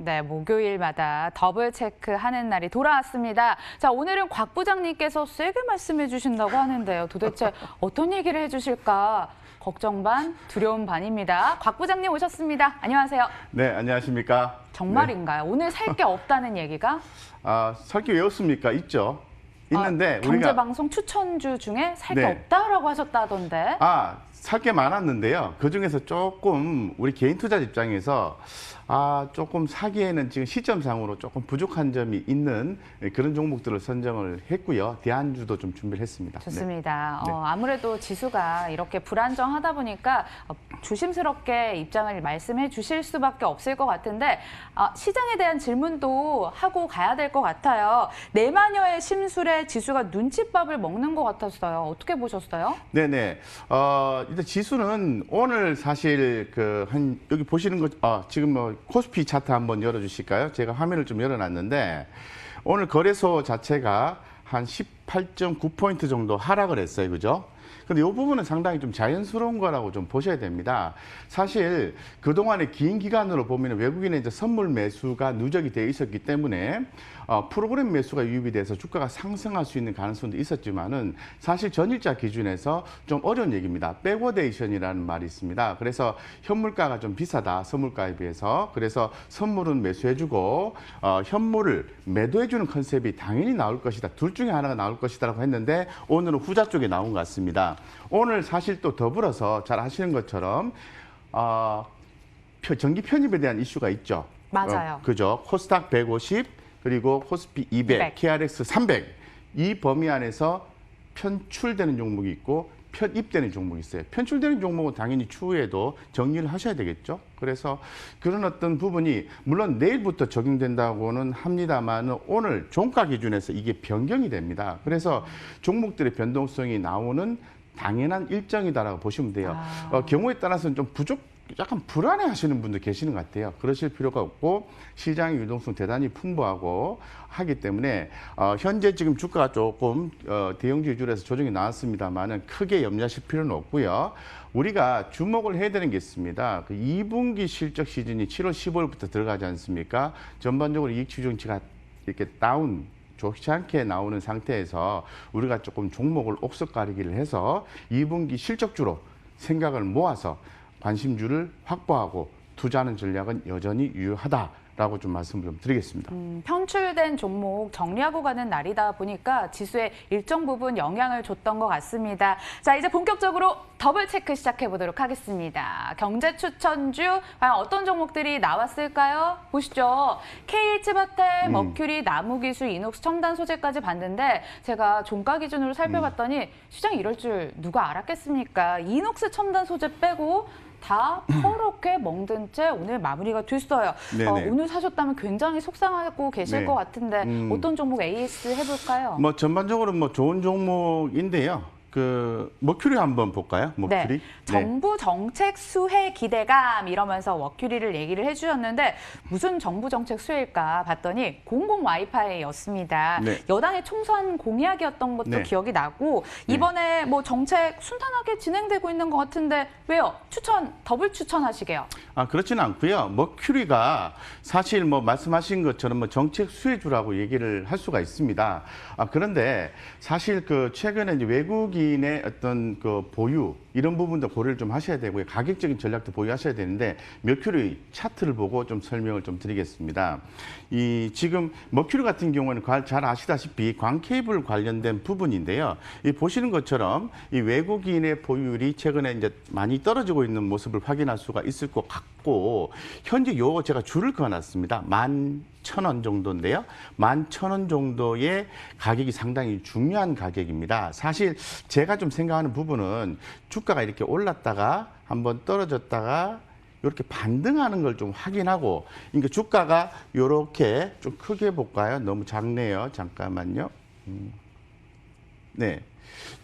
네, 목요일마다 더블 체크하는 날이 돌아왔습니다. 자, 오늘은 곽 부장님께서 세게 말씀해 주신다고 하는데요. 도대체 어떤 얘기를 해주실까? 걱정 반, 두려움 반입니다. 곽 부장님 오셨습니다. 안녕하세요. 네, 안녕하십니까. 정말인가요? 네. 오늘 살 게 없다는 얘기가? 살 게 왜 없습니까? 있죠. 있는데 경제방송 추천주 중에 살 게 없다라고 하셨다던데. 살 게 많았는데요. 그중에서 조금 우리 개인 투자 입장에서 조금 사기에는 지금 시점상으로 조금 부족한 점이 있는 그런 종목들을 선정을 했고요. 대안주도 좀 준비를 했습니다. 좋습니다. 아무래도 지수가 이렇게 불안정하다 보니까 조심스럽게 입장을 말씀해 주실 수밖에 없을 것 같은데 시장에 대한 질문도 하고 가야 될 것 같아요. 네 마녀의 심술에 지수가 눈칫밥을 먹는 것 같았어요. 어떻게 보셨어요? 네네. 일단 지수는 오늘 사실 여기 보시는 거 지금 코스피 차트 한번 열어주실까요? 제가 화면을 좀 열어놨는데 오늘 거래소 자체가 한 18.9포인트 정도 하락을 했어요, 그죠? 근데 이 부분은 상당히 좀 자연스러운 거라고 좀 보셔야 됩니다. 사실 그동안의 긴 기간으로 보면 외국인의 이제 선물 매수가 누적이 되어 있었기 때문에 프로그램 매수가 유입이 돼서 주가가 상승할 수 있는 가능성도 있었지만은 사실 전일자 기준에서 좀 어려운 얘기입니다. 백워데이션이라는 말이 있습니다. 그래서 현물가가 좀 비싸다, 선물가에 비해서. 그래서 선물은 매수해주고 현물을 매도해주는 컨셉이 당연히 나올 것이다. 둘 중에 하나가 나올 것이다라고 했는데 오늘은 후자 쪽에 나온 것 같습니다. 오늘 사실 또 더불어서 잘 아시는 것처럼 정기 편입에 대한 이슈가 있죠. 맞아요. 그죠. 코스닥 150 그리고 코스피 200, KRX 300 이 범위 안에서 편출되는 종목이 있고 편입되는 종목이 있어요. 편출되는 종목은 당연히 추후에도 정리를 하셔야 되겠죠. 그래서 그런 어떤 부분이 물론 내일부터 적용된다고는 합니다만 오늘 종가 기준에서 이게 변경이 됩니다. 그래서 종목들의 변동성이 나오는 당연한 일정이다라고 보시면 돼요. 경우에 따라서는 좀 약간 불안해 하시는 분들 계시는 것 같아요. 그러실 필요가 없고 시장의 유동성 대단히 풍부하고 하기 때문에 현재 지금 주가가 조금 대형주 위주로 조정이 나왔습니다만은 크게 염려하실 필요는 없고요. 우리가 주목을 해야 되는 게 있습니다. 그 2분기 실적 시즌이 7월 15일부터 들어가지 않습니까? 전반적으로 이익 추정치가 이렇게 좋지 않게 나오는 상태에서 우리가 조금 종목을 옥석 가리기를 해서 2분기 실적주로 생각을 모아서 관심주를 확보하고 투자하는 전략은 여전히 유효하다라고 좀 말씀을 좀 드리겠습니다. 편출된 종목 정리하고 가는 날이다 보니까 지수에 일정 부분 영향을 줬던 것 같습니다. 자, 이제 본격적으로 더블 체크 시작해 보도록 하겠습니다. 경제 추천주 과연 어떤 종목들이 나왔을까요? 보시죠. KH바텍, 머큐리, 나무기술, 이녹스, 첨단 소재까지 봤는데 제가 종가 기준으로 살펴봤더니 시장이 이럴 줄 누가 알았겠습니까? 이녹스 첨단 소재 빼고 다 퍼렇게 멍든 채 오늘 마무리가 됐어요. 오늘 사셨다면 굉장히 속상하고 계실 것 같은데 어떤 종목 AS 해볼까요? 전반적으로 좋은 종목인데요. 머큐리 한번 볼까요? 머큐리. 정부 정책 수혜 기대감 이러면서 머큐리를 얘기를 해주셨는데 무슨 정부 정책 수혜일까 봤더니 공공 와이파이였습니다. 여당의 총선 공약이었던 것도 기억이 나고 이번에 정책 순탄하게 진행되고 있는 것 같은데 왜요? 더블 추천하시게요? 그렇지는 않고요. 머큐리가 사실 말씀하신 것처럼 정책 수혜주라고 얘기를 할 수가 있습니다. 그런데 사실 최근에 이제 외국인의 어떤 보유 이런 부분도 고려를 좀 하셔야 되고요. 가격적인 전략도 보유하셔야 되는데 머큐리 차트를 보고 좀 설명을 좀 드리겠습니다. 지금 머큐리 같은 경우는 잘 아시다시피 광케이블 관련된 부분인데요. 보시는 것처럼 이 외국인의 보유율이 최근에 이제 많이 떨어지고 있는 모습을 확인할 수가 있을 것 같고 현재 요거 제가 줄을 그어놨습니다. 11,000원 정도인데요. 11,000원 정도의 가격이 상당히 중요한 가격입니다. 사실 제가 좀 생각하는 부분은 주가가 이렇게 올랐다가 한번 떨어졌다가 이렇게 반등하는 걸 좀 확인하고 그러니까 주가가 이렇게 좀 크게 볼까요? 너무 작네요. 잠깐만요.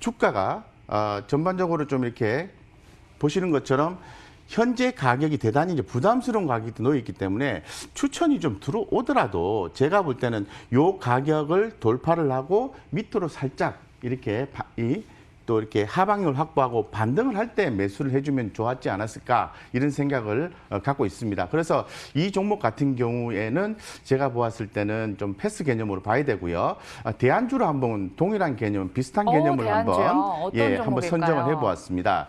주가가 전반적으로 좀 이렇게 보시는 것처럼 현재 가격이 대단히 이제 부담스러운 가격이 놓여 있기 때문에 추천이 좀 들어오더라도 제가 볼 때는 요 가격을 돌파를 하고 밑으로 살짝 이렇게 또 이렇게 하방률 확보하고 반등을 할 때 매수를 해주면 좋았지 않았을까 이런 생각을 갖고 있습니다. 그래서 이 종목 같은 경우에는 제가 보았을 때는 좀 패스 개념으로 봐야 되고요. 대안주로 한번 동일한 개념, 비슷한 개념을 대안주요? 어떤 한번 선정을 해보았습니다.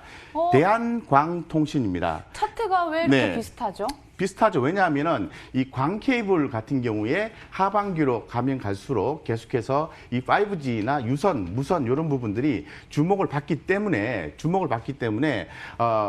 대한광통신입니다. 차트가 왜 이렇게 네. 비슷하죠? 비슷하죠. 왜냐하면은 이 광케이블 같은 경우에 하반기로 가면 갈수록 계속해서 이 5G나 유선, 무선 이런 부분들이 주목을 받기 때문에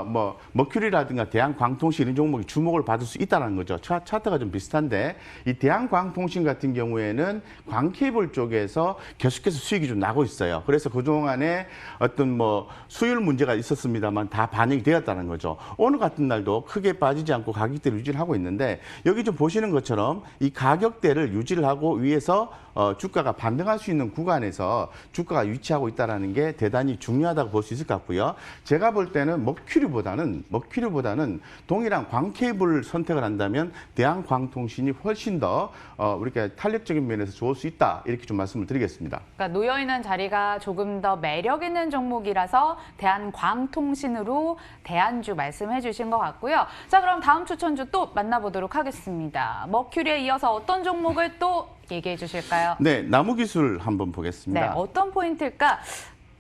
뭐 머큐리라든가 대한광통신 이런 종목이 주목을 받을 수 있다는 거죠. 차트가 좀 비슷한데 이 대한광통신 같은 경우에는 광케이블 쪽에서 계속해서 수익이 좀 나고 있어요. 그래서 그동안에 어떤 뭐 수율 문제가 있었습니다만 다 반영이 되었다는 거죠. 오늘 같은 날도 크게 빠지지 않고 가격대를 유지를 하고 있는데 여기 좀 보시는 것처럼 이 가격대를 유지를 하고 위에서 주가가 반등할 수 있는 구간에서 주가가 위치하고 있다는 게 대단히 중요하다고 볼 수 있을 것 같고요. 제가 볼 때는 머큐리보다는 동일한 광케이블을 선택을 한다면 대한광통신이 훨씬 더 우리가 탄력적인 면에서 좋을 수 있다 이렇게 좀 말씀을 드리겠습니다. 그러니까 놓여있는 자리가 조금 더 매력 있는 종목이라서 대한광통신으로 대안주 말씀해 주신 것 같고요. 자, 그럼 다음 추천주 또 만나보도록 하겠습니다. 머큐리에 이어서 어떤 종목을 또 얘기해 주실까요? 네, 나무기술 한번 네, 보겠습니다. 어떤 포인트일까?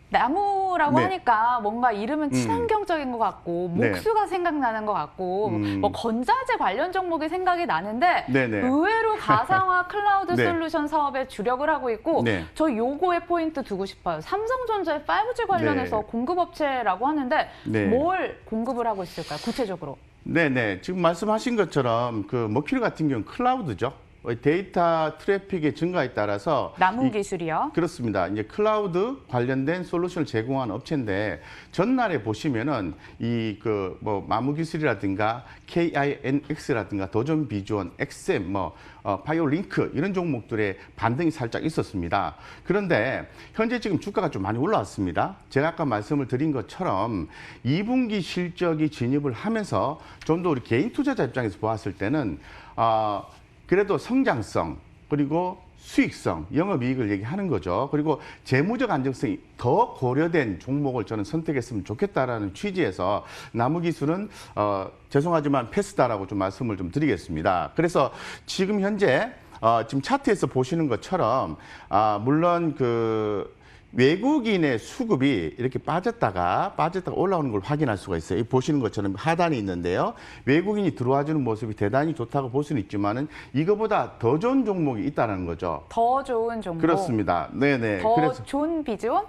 나무라고 네. 하니까 뭔가 이름은 친환경적인 것 같고 네. 목수가 생각나는 것 같고 뭐 건자재 관련 종목이 생각이 나는데 네네. 의외로 가상화 클라우드 네. 솔루션 사업에 주력을 하고 있고 네. 저 요거에 포인트 두고 싶어요. 삼성전자의 5G 관련해서 네. 공급업체라고 하는데 네. 뭘 공급을 하고 있을까요? 구체적으로. 네네. 지금 말씀하신 것처럼 그 머큐리 같은 경우는 클라우드죠. 데이터 트래픽의 증가에 따라서 나무 기술이요. 그렇습니다. 이제 클라우드 관련된 솔루션을 제공하는 업체인데 전날에 보시면은 이 그 뭐 마무기술이라든가 KINX라든가 도전 비주원, 엑셈, 파이오링크 이런 종목들의 반등이 살짝 있었습니다. 그런데 현재 지금 주가가 좀 많이 올라왔습니다. 제가 아까 말씀을 드린 것처럼 2분기 실적이 진입을 하면서 좀 더 우리 개인 투자자 입장에서 보았을 때는 그래도 성장성 그리고 수익성, 영업이익을 얘기하는 거죠. 그리고 재무적 안정성이 더 고려된 종목을 저는 선택했으면 좋겠다라는 취지에서 나무기술은 죄송하지만 패스다라고 좀 말씀을 좀 드리겠습니다. 그래서 지금 현재 지금 차트에서 보시는 것처럼 물론 그 외국인의 수급이 이렇게 빠졌다가 올라오는 걸 확인할 수가 있어요. 보시는 것처럼 하단에 있는데요. 외국인이 들어와주는 모습이 대단히 좋다고 볼 수는 있지만은 이거보다 더 좋은 종목이 있다는 거죠. 더 좋은 종목. 그렇습니다. 네네. 더 좋은 비주얼?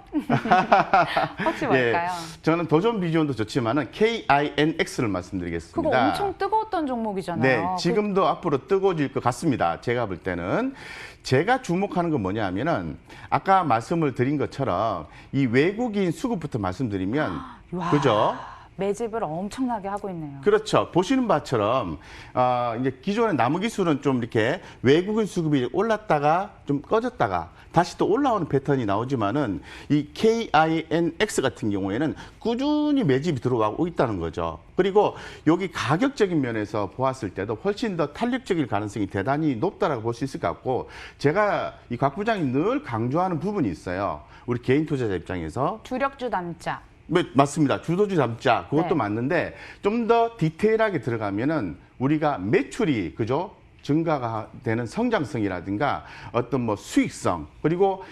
혹시 뭘까요? 저는 더 좋은 비주얼도 좋지만은 KINX를 말씀드리겠습니다. 그거 엄청 뜨거웠던 종목이잖아요. 네, 지금도 앞으로 뜨거워질 것 같습니다. 제가 볼 때는. 제가 주목하는 건 뭐냐 하면은 아까 말씀을 드린 것처럼 이 외국인 수급부터 말씀드리면 와, 그죠? 매집을 엄청나게 하고 있네요. 그렇죠. 보시는 바처럼 이제 기존의 나무기술은 좀 이렇게 외국인 수급이 올랐다가 좀 꺼졌다가 다시 또 올라오는 패턴이 나오지만은 이 KINX 같은 경우에는 꾸준히 매집이 들어오고 있다는 거죠. 그리고 여기 가격적인 면에서 보았을 때도 훨씬 더 탄력적일 가능성이 대단히 높다라고 볼 수 있을 것 같고 제가 이 곽 부장이 늘 강조하는 부분이 있어요. 우리 개인 투자자 입장에서. 주력주 남자. 네, 맞습니다. 주도주 담자 그것도 네. 맞는데 좀 더 디테일하게 들어가면은 우리가 매출이 그죠? 증가가 되는 성장성이라든가 어떤 뭐 수익성 그리고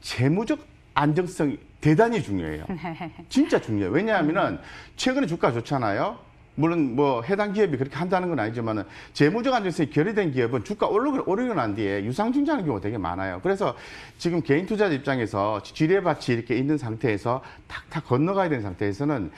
재무적 안정성이 대단히 중요해요. 진짜 중요해요. 왜냐하면은 최근에 주가 좋잖아요. 물론 뭐 해당 기업이 그렇게 한다는 건 아니지만은 재무적 안정성이 결여된 기업은 주가 오르고 난 뒤에 유상증자하는 경우가 되게 많아요. 그래서 지금 개인 투자자 입장에서 지뢰밭이 이렇게 있는 상태에서 탁탁 건너가야 되는 상태에서는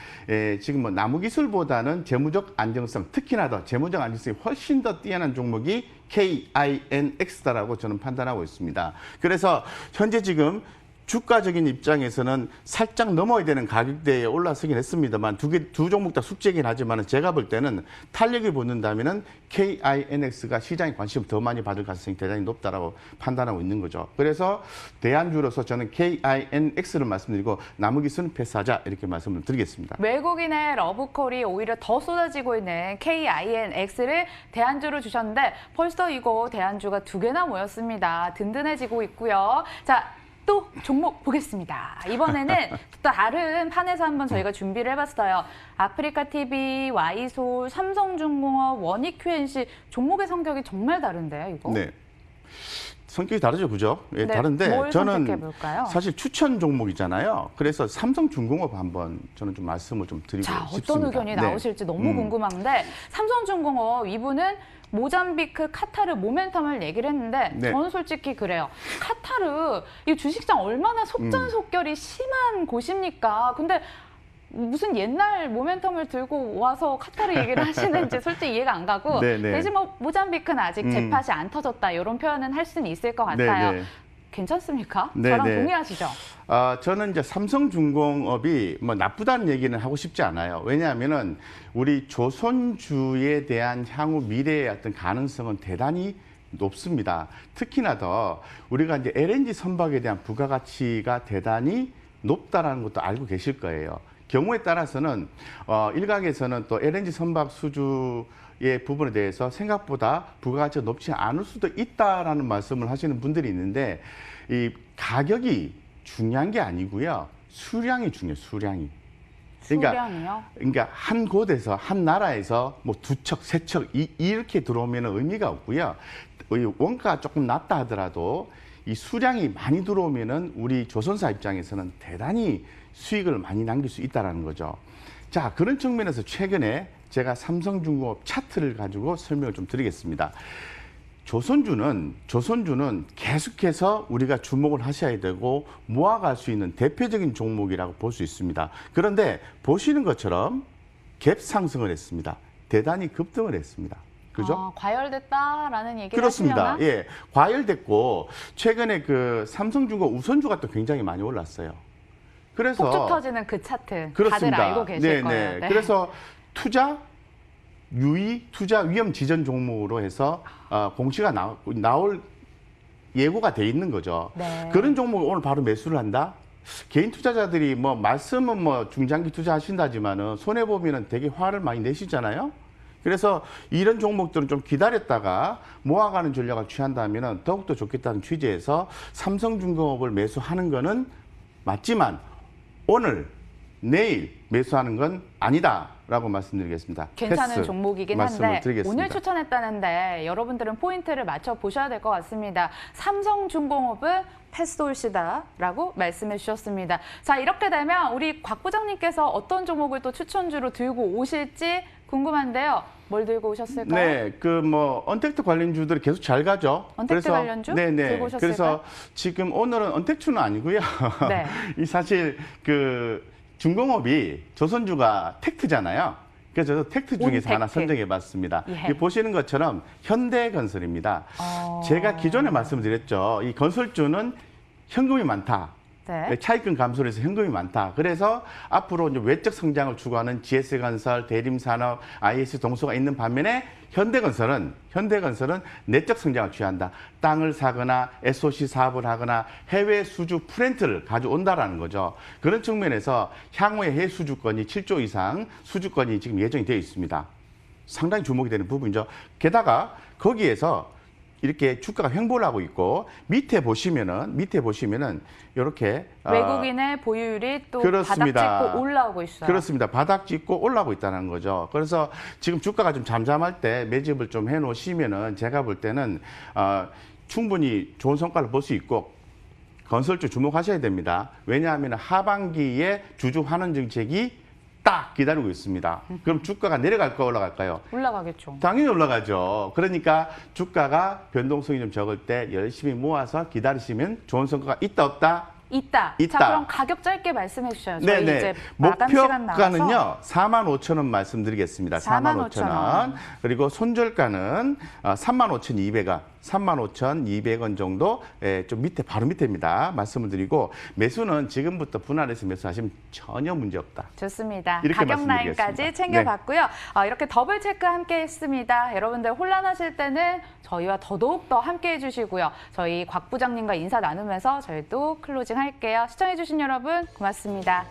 지금 뭐 나무기술보다는 재무적 안정성, 특히나 더 재무적 안정성이 훨씬 더 뛰어난 종목이 KINX다라고 저는 판단하고 있습니다. 그래서 현재 지금 주가적인 입장에서는 살짝 넘어야 되는 가격대에 올라서긴 했습니다만 두 종목 다 숙제긴 하지만 제가 볼 때는 탄력을 보는다면은 KINX가 시장의 관심을 더 많이 받을 가능성이 대단히 높다라고 판단하고 있는 거죠. 그래서 대안주로서 저는 KINX를 말씀드리고 나무기술은 패스하자 이렇게 말씀을 드리겠습니다. 외국인의 러브콜이 오히려 더 쏟아지고 있는 KINX를 대안주로 주셨는데 벌써 이거 대안주가 2개나 모였습니다. 든든해지고 있고요. 자, 또 종목 보겠습니다. 이번에는 또 다른 판에서 한번 저희가 준비를 해봤어요. 아프리카TV, Y솔, 삼성중공업, 원익QNC 종목의 성격이 정말 다른데요, 이거? 네. 성격이 다르죠, 그죠? 예, 네, 다른데 뭘 저는 선택해볼까요? 사실 추천 종목이잖아요. 그래서 삼성중공업 한번 저는 좀 말씀을 좀 드리고 자, 싶습니다. 어떤 의견이 네. 나오실지 너무 궁금한데 삼성중공업 이분은 모잠비크, 카타르 모멘텀을 얘기를 했는데 네. 저는 솔직히 그래요. 카타르 이 주식장 얼마나 속전속결이 심한 곳입니까? 근데 무슨 옛날 모멘텀을 들고 와서 카타르 얘기를 하시는지 솔직히 이해가 안 가고 네네. 대신 뭐 모잠비크는 아직 재팟이 안 터졌다 이런 표현은 할 수는 있을 것 같아요. 네네. 괜찮습니까? 네네. 저랑 동의하시죠? 저는 이제 삼성중공업이 뭐 나쁘다는 얘기는 하고 싶지 않아요. 왜냐하면은 우리 조선주에 대한 향후 미래의 어떤 가능성은 대단히 높습니다. 특히나 더 우리가 이제 LNG 선박에 대한 부가가치가 대단히 높다라는 것도 알고 계실 거예요. 경우에 따라서는 일각에서는 또 LNG 선박 수주의 부분에 대해서 생각보다 부가가치가 높지 않을 수도 있다라는 말씀을 하시는 분들이 있는데 이 가격이 중요한 게 아니고요. 수량이 중요해요. 수량이. 수량이요? 그러니까 한 곳에서 한 나라에서 뭐 두 척, 세 척 이렇게 들어오면 의미가 없고요. 이 원가가 조금 낮다 하더라도 이 수량이 많이 들어오면은 우리 조선사 입장에서는 대단히 수익을 많이 남길 수 있다는 거죠. 자, 그런 측면에서 최근에 제가 삼성중공업 차트를 가지고 설명을 좀 드리겠습니다. 조선주는 계속해서 우리가 주목을 하셔야 되고 모아갈 수 있는 대표적인 종목이라고 볼 수 있습니다. 그런데 보시는 것처럼 갭 상승을 했습니다. 대단히 급등을 했습니다. 그죠? 과열됐다라는 얘기를 그렇습니다. 하시려나? 예, 과열됐고 최근에 그 삼성중공업 우선주가 또 굉장히 많이 올랐어요. 그래서 폭죽 터지는 그 차트 그렇습니다. 다들 알고 계실 거예요. 네. 그래서 투자 위험 지전 종목으로 해서 공시가 나올 예고가 돼 있는 거죠. 네. 그런 종목을 오늘 바로 매수를 한다? 개인 투자자들이 뭐 말씀은 뭐 중장기 투자하신다지만은 손해 보면은 되게 화를 많이 내시잖아요. 그래서 이런 종목들은 좀 기다렸다가 모아가는 전략을 취한다면은 더욱더 좋겠다는 취지에서 삼성중공업을 매수하는 거는 맞지만 오늘 내일 매수하는 건 아니다라고 말씀드리겠습니다. 괜찮은 패스 종목이긴 말씀을 한데 드리겠습니다. 오늘 추천했다는데 여러분들은 포인트를 맞춰 보셔야 될 것 같습니다. 삼성중공업은 패스올시다라고 말씀해 주셨습니다. 자, 이렇게 되면 우리 곽 부장님께서 어떤 종목을 또 추천주로 들고 오실지 궁금한데요. 뭘 들고 오셨을까요? 네, 그 뭐 언택트 관련주들이 계속 잘 가죠. 언택트 관련주 네네. 들고 오셨을까요? 그래서 지금 오늘은 언택트는 아니고요. 네. 이 사실 그 중공업이 조선주가 텍트잖아요. 그래서 저도 텍트 중에서 하나 온텍트. 선정해봤습니다. 예. 이 보시는 것처럼 현대건설입니다. 제가 기존에 말씀드렸죠. 이 건설주는 현금이 많다. 네. 차입금 감소를 해서 현금이 많다. 그래서 앞으로 이제 외적 성장을 추구하는 GS건설, 대림산업, IS 동서가 있는 반면에 현대건설은 내적 성장을 취한다. 땅을 사거나 SOC 사업을 하거나 해외 수주 프렌트를 가져온다라는 거죠. 그런 측면에서 향후에 해외 수주권이 7조 이상 수주권이 지금 예정이 되어 있습니다. 상당히 주목이 되는 부분이죠. 게다가 거기에서 이렇게 주가가 횡보를 하고 있고 밑에 보시면은 이렇게 외국인의 보유율이 또 그렇습니다. 바닥 찍고 올라오고 있어요. 그렇습니다. 바닥 찍고 올라오고 있다는 거죠. 그래서 지금 주가가 좀 잠잠할 때 매집을 좀 해놓으시면은 제가 볼 때는 충분히 좋은 성과를 볼 수 있고 건설주 주목하셔야 됩니다. 왜냐하면 하반기에 주주 환원 정책이 딱 기다리고 있습니다. 그럼 주가가 내려갈까 올라갈까요? 올라가겠죠. 당연히 올라가죠. 그러니까 주가가 변동성이 좀 적을 때 열심히 모아서 기다리시면 좋은 성과가 있다 없다? 있다. 있다. 자, 그럼 가격 짧게 말씀해 주셔요. 저희 이제 마감 시간 나와서. 목표가는요 45,000원 말씀드리겠습니다. 45,000원. 그리고 손절가는 35,200원. 35,200원 정도 좀 밑에 바로 밑에입니다. 말씀을 드리고 매수는 지금부터 분할해서 매수하시면 전혀 문제 없다. 좋습니다. 이렇게 가격 라인까지 말씀드리겠습니다. 챙겨봤고요. 이렇게 더블 체크 함께 했습니다. 여러분들 혼란하실 때는 저희와 더더욱 더 함께 해주시고요. 저희 곽 부장님과 인사 나누면서 저희도 클로징 할게요. 시청해주신 여러분 고맙습니다.